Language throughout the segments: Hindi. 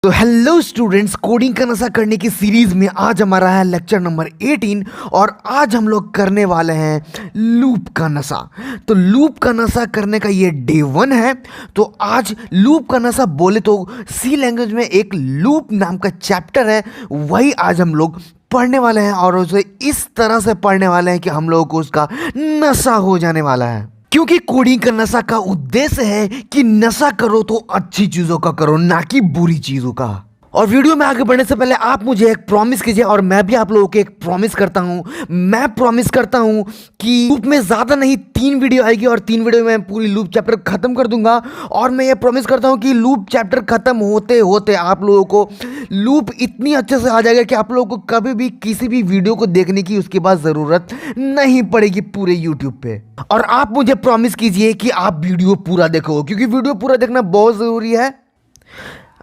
तो हेलो स्टूडेंट्स, कोडिंग का नशा करने की सीरीज में आज हमारा है लेक्चर नंबर 18 और आज हम लोग करने वाले हैं लूप का नशा। तो लूप का नशा करने का ये डे 1 है। तो आज लूप का नशा बोले तो सी लैंग्वेज में एक लूप नाम का चैप्टर है, वही आज हम लोग पढ़ने वाले हैं और उसे इस तरह से पढ़ने वाले हैं कि हम लोगों को उसका नशा हो जाने वाला है। क्योंकि कोडिंग का नशा का उद्देश्य है कि नशा करो तो अच्छी चीजों का करो, ना कि बुरी चीजों का। और वीडियो में आगे बढ़ने से पहले आप मुझे एक प्रॉमिस कीजिए और मैं भी आप लोगों को एक प्रॉमिस करता हूं। मैं प्रॉमिस करता हूं कि लूप में ज्यादा नहीं 3 वीडियो आएगी और 3 वीडियो में पूरी लूप चैप्टर खत्म कर दूंगा। और मैं ये प्रॉमिस करता हूं कि लूप चैप्टर खत्म होते होते आप लोगों को लूप इतनी अच्छे से आ जाएगा कि आप लोगों को कभी भी किसी भी वीडियो को देखने की उसके बाद जरूरत नहीं पड़ेगी पूरे यूट्यूब पे। और आप मुझे प्रॉमिस कीजिए कि आप वीडियो पूरा देखो, क्योंकि वीडियो पूरा देखना बहुत जरूरी है।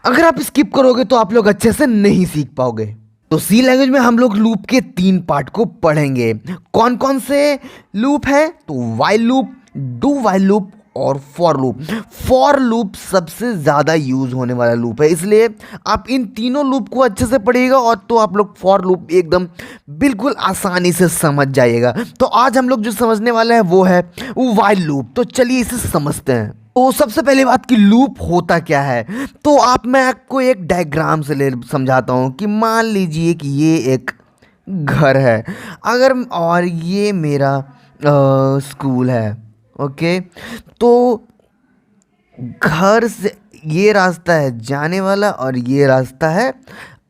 अगर आप स्किप करोगे तो आप लोग अच्छे से नहीं सीख पाओगे। तो सी लैंग्वेज में हम लोग लूप के 3 पार्ट को पढ़ेंगे। कौन कौन से लूप है? तो while loop, do while loop और फॉर लूप। फॉर लूप सबसे ज़्यादा यूज होने वाला लूप है, इसलिए आप इन तीनों लूप को अच्छे से पढ़िएगा और तो आप लोग फॉर लूप एकदम बिल्कुल आसानी से समझ जाइएगा। तो आज हम लोग जो समझने वाले हैं वो है वाइल लूप। तो चलिए इसे समझते हैं। तो सबसे पहले बात कि लूप होता क्या है, तो मैं आपको एक डायग्राम से ले समझाता हूँ कि मान लीजिए कि ये एक घर है अगर, और ये मेरा स्कूल है। ओके, तो घर से ये रास्ता है जाने वाला और ये रास्ता है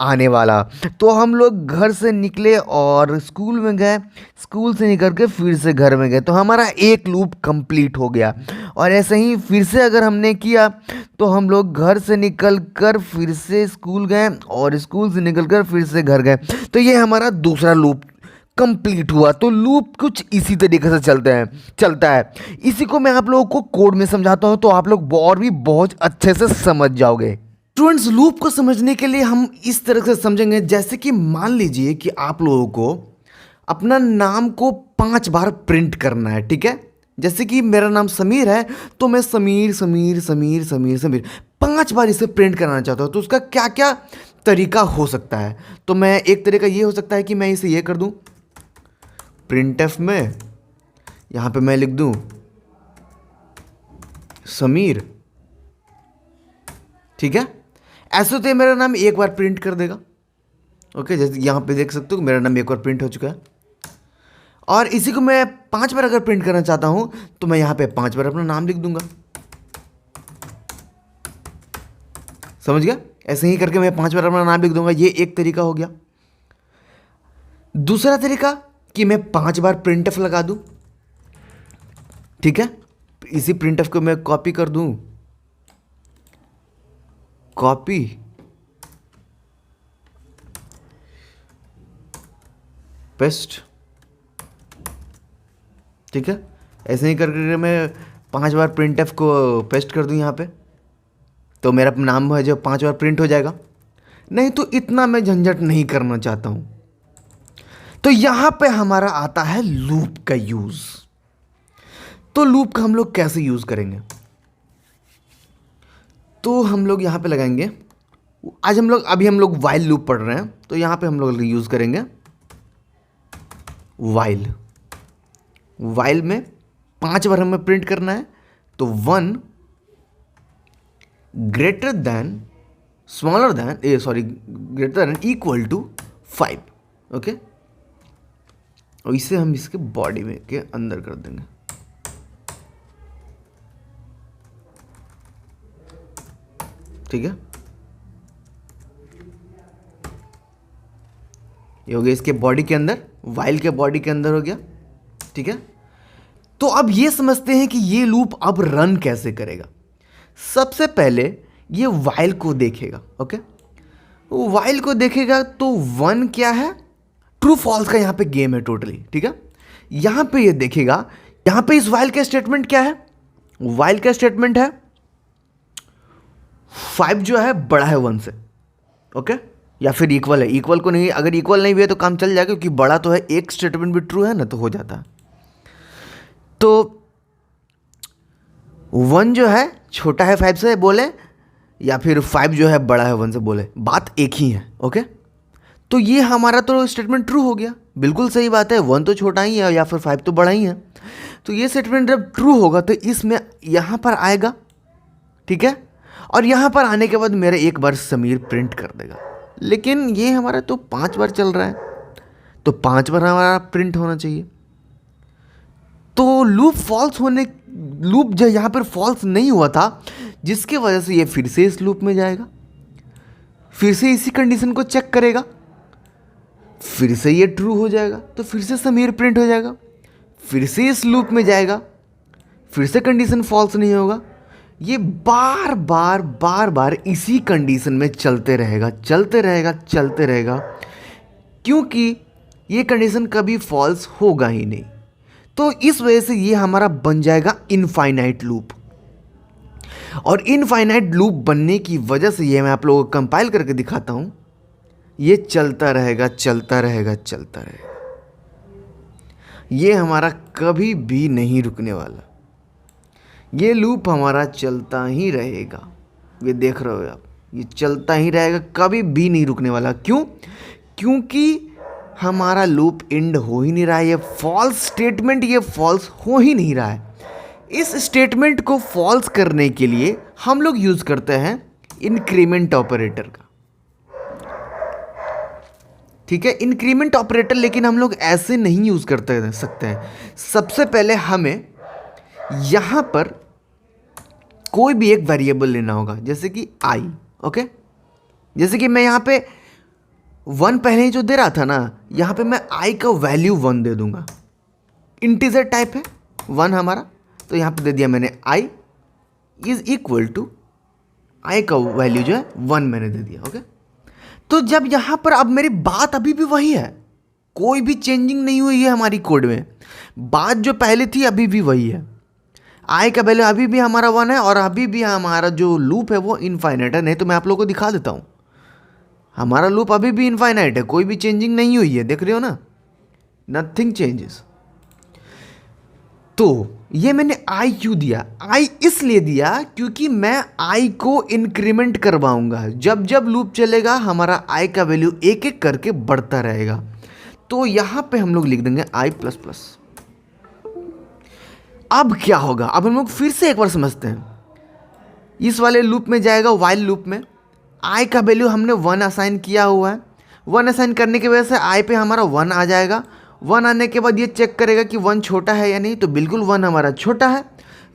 आने वाला। तो हम लोग घर से निकले और स्कूल में गए, स्कूल से निकल के फिर से घर में गए, तो हमारा एक लूप कंप्लीट हो गया। और ऐसे ही फिर से अगर हमने किया तो हम लोग घर से निकल कर फिर से स्कूल गए और स्कूल से निकल कर फिर से घर गए, तो ये हमारा दूसरा लूप कंप्लीट हुआ। तो लूप कुछ इसी तरीके से चलता है। इसी को मैं आप लोगों को कोड में समझाता हूँ तो आप लोग और भी बहुत अच्छे से समझ जाओगे। स्टूडेंट्स, लूप को समझने के लिए हम इस तरह से समझेंगे, जैसे कि मान लीजिए कि आप लोगों को अपना नाम को 5 बार प्रिंट करना है, ठीक है। जैसे कि मेरा नाम समीर है तो मैं समीर समीर समीर समीर समीर 5 बार इसे प्रिंट करना चाहता हूँ। तो उसका क्या क्या तरीका हो सकता है? तो मैं एक तरीका ये हो सकता है कि मैं इसे ये कर दूँ, प्रिंटफ में यहाँ पे मैं लिख दूँ समीर, ठीक है। ऐसे तो ये मेरा नाम एक बार प्रिंट कर देगा। ओके, जैसे यहाँ पे देख सकते हो मेरा नाम एक बार प्रिंट हो चुका है। और इसी को मैं 5 बार अगर प्रिंट करना चाहता हूँ तो मैं यहाँ पे 5 बार अपना नाम लिख दूंगा। समझ गया? ऐसे ही करके मैं 5 बार अपना नाम लिख दूंगा। ये एक तरीका हो गया। दूसरा तरीका कि मैं 5 बार प्रिंटफ लगा दूं, ठीक है। इसी प्रिंटफ को मैं कॉपी कर दूं, कॉपी पेस्ट, ठीक है। ऐसे ही करके मैं 5 बार प्रिंटफ को पेस्ट कर दूं यहाँ पे, तो मेरा नाम है जो 5 बार प्रिंट हो जाएगा। नहीं तो इतना मैं झंझट नहीं करना चाहता हूं, तो यहां पे हमारा आता है लूप का यूज। तो लूप का हम लोग कैसे यूज करेंगे? तो हम लोग यहां पे लगाएंगे, आज अभी हम लोग वाइल लूप पढ़ रहे हैं, तो यहां पे हम लोग यूज करेंगे वाइल में 5 बार हमें प्रिंट करना है। तो 1 greater than equal to 5। Okay, और इसे हम इसके बॉडी में के अंदर कर देंगे। ठीक है, ये हो गया इसके बॉडी के अंदर, वाइल के बॉडी के अंदर हो गया, ठीक है। तो अब ये समझते हैं कि ये लूप अब रन कैसे करेगा। सबसे पहले ये वाइल को देखेगा। ओके, वाइल को देखेगा तो 1 क्या है, ट्रू फॉल्स का यहाँ पे गेम है टोटली, ठीक है। यहाँ पे ये देखेगा, यहाँ पे इस वाइल का स्टेटमेंट क्या है, वाइल का स्टेटमेंट है 5 जो है बड़ा है 1 से। ओके, या फिर इक्वल है, इक्वल को नहीं, अगर इक्वल नहीं भी है तो काम चल जाएगा क्योंकि बड़ा तो है, एक स्टेटमेंट भी ट्रू है ना तो हो जाता है। तो 1 जो है छोटा है 5 से, बोले या फिर 5 जो है बड़ा है 1 से, बोले बात एक ही है। ओके, तो ये हमारा तो स्टेटमेंट ट्रू हो गया, बिल्कुल सही बात है, 1 तो छोटा ही है या फिर 5 तो बड़ा ही है। तो ये स्टेटमेंट जब ट्रू होगा तो इसमें यहाँ पर आएगा, ठीक है, और यहाँ पर आने के बाद मेरा एक बार समीर प्रिंट कर देगा। लेकिन ये हमारा तो 5 बार चल रहा है, तो 5 बार हमारा प्रिंट होना चाहिए। तो लूप जो यहाँ पर फॉल्स नहीं हुआ था, जिसके वजह से ये फिर से इस लूप में जाएगा, फिर से इसी कंडीशन को चेक करेगा, फिर से ये ट्रू हो जाएगा, तो फिर से समीर प्रिंट हो जाएगा, फिर से इस लूप में जाएगा, फिर से कंडीशन फॉल्स नहीं होगा। ये बार बार इसी कंडीशन में चलते रहेगा, क्योंकि ये कंडीशन कभी फॉल्स होगा ही नहीं। तो इस वजह से ये हमारा बन जाएगा इनफाइनाइट लूप। और इनफाइनाइट लूप बनने की वजह से ये मैं आप लोगों को कंपाइल करके दिखाता हूं, ये चलता रहेगा, ये हमारा कभी भी नहीं रुकने वाला, ये लूप हमारा चलता ही रहेगा। ये देख रहे हो आप, ये चलता ही रहेगा, कभी भी नहीं रुकने वाला। क्यों? क्योंकि हमारा लूप एंड हो ही नहीं रहा है, ये फॉल्स स्टेटमेंट ये फॉल्स हो ही नहीं रहा है। इस स्टेटमेंट को फॉल्स करने के लिए हम लोग यूज करते हैं इंक्रीमेंट ऑपरेटर का, ठीक है, इंक्रीमेंट ऑपरेटर। लेकिन हम लोग ऐसे नहीं यूज करते सकते हैं। सबसे पहले हमें यहां पर कोई भी एक वेरिएबल लेना होगा, जैसे कि i। ओके, जैसे कि मैं यहां पे 1 पहले ही जो दे रहा था ना, यहां पे मैं i का वैल्यू 1 दे दूंगा। इंटीजर टाइप है 1 हमारा, तो यहां पे दे दिया मैंने i is equal to i का वैल्यू जो है 1 मैंने दे दिया। ओके, तो जब यहां पर अब मेरी बात अभी भी वही है, कोई भी चेंजिंग नहीं हुई है हमारी कोड में, बात जो पहले थी अभी भी वही है। i का वैल्यू अभी भी हमारा 1 है और अभी भी हमारा जो लूप है वो इनफाइनाइट है। नहीं तो मैं आप लोगों को दिखा देता हूं, हमारा लूप अभी भी इनफाइनाइट है, कोई भी चेंजिंग नहीं हुई है, देख रहे हो ना, नथिंग चेंजेस। तो ये मैंने i क्यों दिया? i इसलिए दिया क्योंकि मैं i को इंक्रीमेंट करवाऊंगा। जब जब लूप चलेगा हमारा i का वैल्यू एक एक करके बढ़ता रहेगा। तो यहां पे हम लोग लिख देंगे i प्लस प्लस। अब क्या होगा, अब हम लोग फिर से एक बार समझते हैं। इस वाले लूप में जाएगा, वाइल लूप में i का वैल्यू हमने 1 असाइन किया हुआ है। 1 असाइन करने की वजह से i पे हमारा 1 आ जाएगा। 1 आने के बाद ये चेक करेगा कि 1 छोटा है या नहीं, तो बिल्कुल 1 हमारा छोटा है।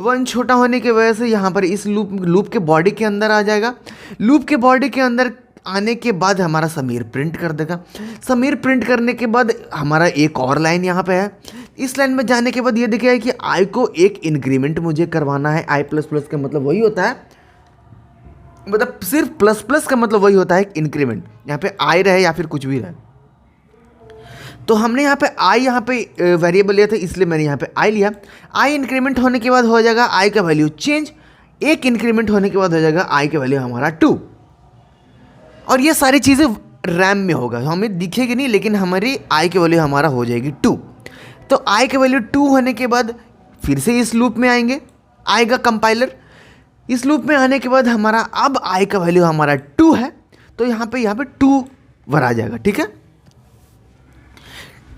1 छोटा होने की वजह से यहाँ पर इस लूप के बॉडी के अंदर आ जाएगा। लूप के बॉडी के अंदर आने के बाद हमारा समीर प्रिंट कर देगा। समीर प्रिंट करने के बाद हमारा एक और लाइन यहाँ पे है। इस लाइन में जाने के बाद ये देखिए कि i को एक इंक्रीमेंट मुझे करवाना है। i प्लस प्लस का मतलब वही होता है, मतलब सिर्फ प्लस प्लस का मतलब वही होता है इंक्रीमेंट, यहाँ पे i रहे या फिर कुछ भी रहे। तो हमने यहाँ पे i यहाँ पे वेरिएबल लिया था, इसलिए मैंने यहाँ पे i लिया। i इंक्रीमेंट होने के बाद हो जाएगा i का वैल्यू चेंज, एक इंक्रीमेंट होने के बाद हो जाएगा i का वैल्यू हमारा 2। और ये सारी चीज़ें रैम में होगा, हमें दिखेगी नहीं, लेकिन हमारी i की वैल्यू हमारा हो जाएगी 2। तो i के वैल्यू 2 होने के बाद फिर से इस लूप में आएंगे, आएगा कंपाइलर। इस लूप में आने के बाद हमारा अब i का वैल्यू हमारा 2 है, तो यहाँ पे 2 भर आ जाएगा, ठीक है।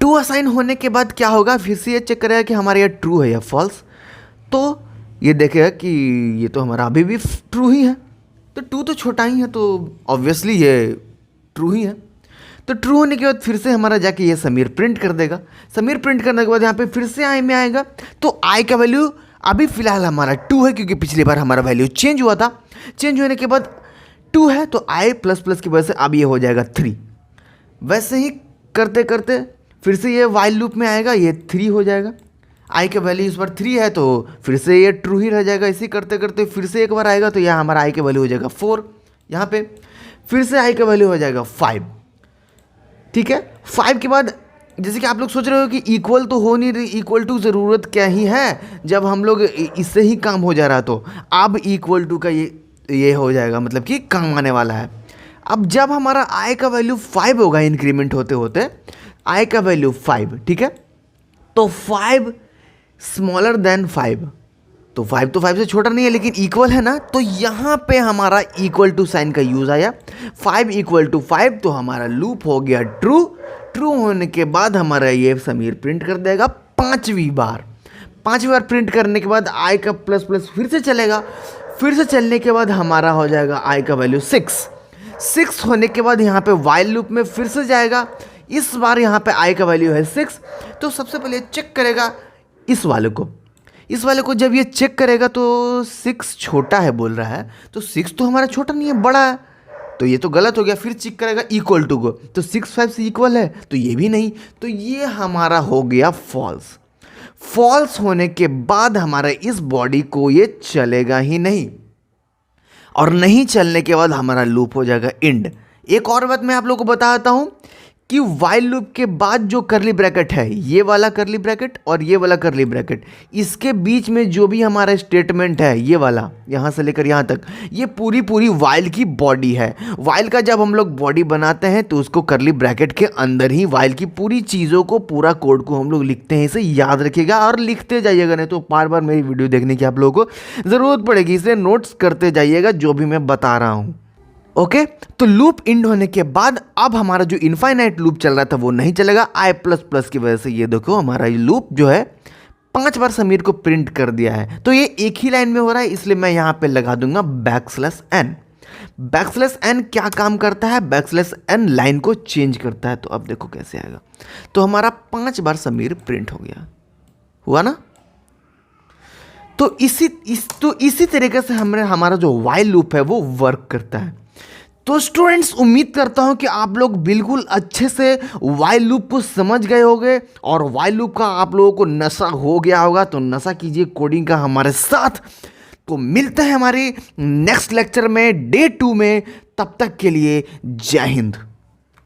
2 असाइन होने के बाद क्या होगा, फिर से ये चेक करेगा कि हमारा ये ट्रू है या फॉल्स। तो ये देखेगा कि ये तो हमारा अभी भी ट्रू ही है, तो 2 तो छोटा ही है, तो ऑब्वियसली ये ट्रू ही है। तो ट्रू होने के बाद फिर से हमारा जाके ये समीर प्रिंट कर देगा। समीर प्रिंट करने के बाद यहाँ पे फिर से i में आएगा, तो i का वैल्यू अभी फिलहाल हमारा 2 है, क्योंकि पिछली बार हमारा वैल्यू चेंज हुआ था। चेंज होने के बाद 2 है, तो i प्लस प्लस की वजह से अब ये हो जाएगा 3। वैसे ही करते करते फिर से ये वाइल लूप में आएगा, ये 3 हो जाएगा। i का वैल्यू इस बार 3 है, तो फिर से ये ट्रू ही रह जाएगा। इसी करते करते फिर से एक बार आएगा, तो यह हमारा i का वैल्यू हो जाएगा 4। यहाँ पे फिर से i का वैल्यू हो जाएगा 5, ठीक है। 5 के बाद जैसे कि आप लोग सोच रहे हो कि इक्वल तो हो नहीं रही, इक्वल टू ज़रूरत क्या ही है, जब हम लोग इससे ही काम हो जा रहा, तो अब इक्वल टू का ये हो जाएगा, मतलब कि काम आने वाला है। अब जब हमारा i का वैल्यू 5 होगा, इंक्रीमेंट होते होते i का वैल्यू 5, ठीक है, तो 5 स्मॉलर देन 5, तो 5 से छोटा नहीं है लेकिन इक्वल है ना, तो यहाँ पे हमारा इक्वल टू साइन का यूज़ आया। 5 = 5 तो हमारा लूप हो गया ट्रू। ट्रू होने के बाद हमारा ये समीर प्रिंट कर देगा 5वीं बार। 5वीं बार प्रिंट करने के बाद आई का प्लस प्लस फिर से चलेगा। फिर से चलने के बाद हमारा हो जाएगा आई का वैल्यू 6 होने के बाद यहाँ पे वाइल लूप में फिर से जाएगा। इस बार यहाँ पे आई का वैल्यू है 6। तो सबसे पहले चेक करेगा इस वाले को जब ये चेक करेगा तो 6 छोटा है बोल रहा है, तो 6 तो हमारा छोटा नहीं है, बड़ा है, तो ये तो गलत हो गया। फिर चेक करेगा इक्वल टू को, तो 6 5 से इक्वल है, तो ये भी नहीं, तो ये हमारा हो गया फॉल्स होने के बाद हमारा इस बॉडी को ये चलेगा ही नहीं, और नहीं चलने के बाद हमारा लूप हो जाएगा एंड। एक और बात मैं आप लोगों को बताता हूं कि वाइल लूप के बाद जो करली ब्रैकेट है, ये वाला करली ब्रैकेट और ये वाला करली ब्रैकेट, इसके बीच में जो भी हमारा स्टेटमेंट है, ये वाला यहाँ से लेकर यहाँ तक, ये पूरी वाइल की बॉडी है। वाइल का जब हम लोग बॉडी बनाते हैं तो उसको करली ब्रैकेट के अंदर ही वाइल की पूरी चीज़ों को, पूरा कोड को हम लोग लिखते हैं। इसे याद रखिएगा और लिखते जाइएगा, नहीं तो बार बार मेरी वीडियो देखने की आप लोगों को ज़रूरत पड़ेगी। इसे नोट्स करते जाइएगा जो भी मैं बता रहा हूँ। ओके तो लूप एंड होने के बाद अब हमारा जो इनफाइनाइट लूप चल रहा था वो नहीं चलेगा। आई प्लस प्लस की वजह से ये देखो हमारा ये लूप जो है 5 बार समीर को प्रिंट कर दिया है। तो ये एक ही लाइन में हो रहा है, इसलिए मैं यहाँ पे लगा दूंगा \n। \n क्या काम करता है? \n लाइन को चेंज करता है। तो अब देखो कैसे आएगा, तो हमारा 5 बार समीर प्रिंट हो गया, हुआ ना। तो इसी तरीके से हमारा जो वाइल लूप है वो वर्क करता है। तो स्टूडेंट्स उम्मीद करता हूं कि आप लोग बिल्कुल अच्छे से वाइल लूप को समझ गए होंगे और वाइल लूप का आप लोगों को नशा हो गया होगा। तो नशा कीजिए कोडिंग का हमारे साथ। तो मिलते हैं हमारे नेक्स्ट लेक्चर में, डे 2 में। तब तक के लिए जय हिंद।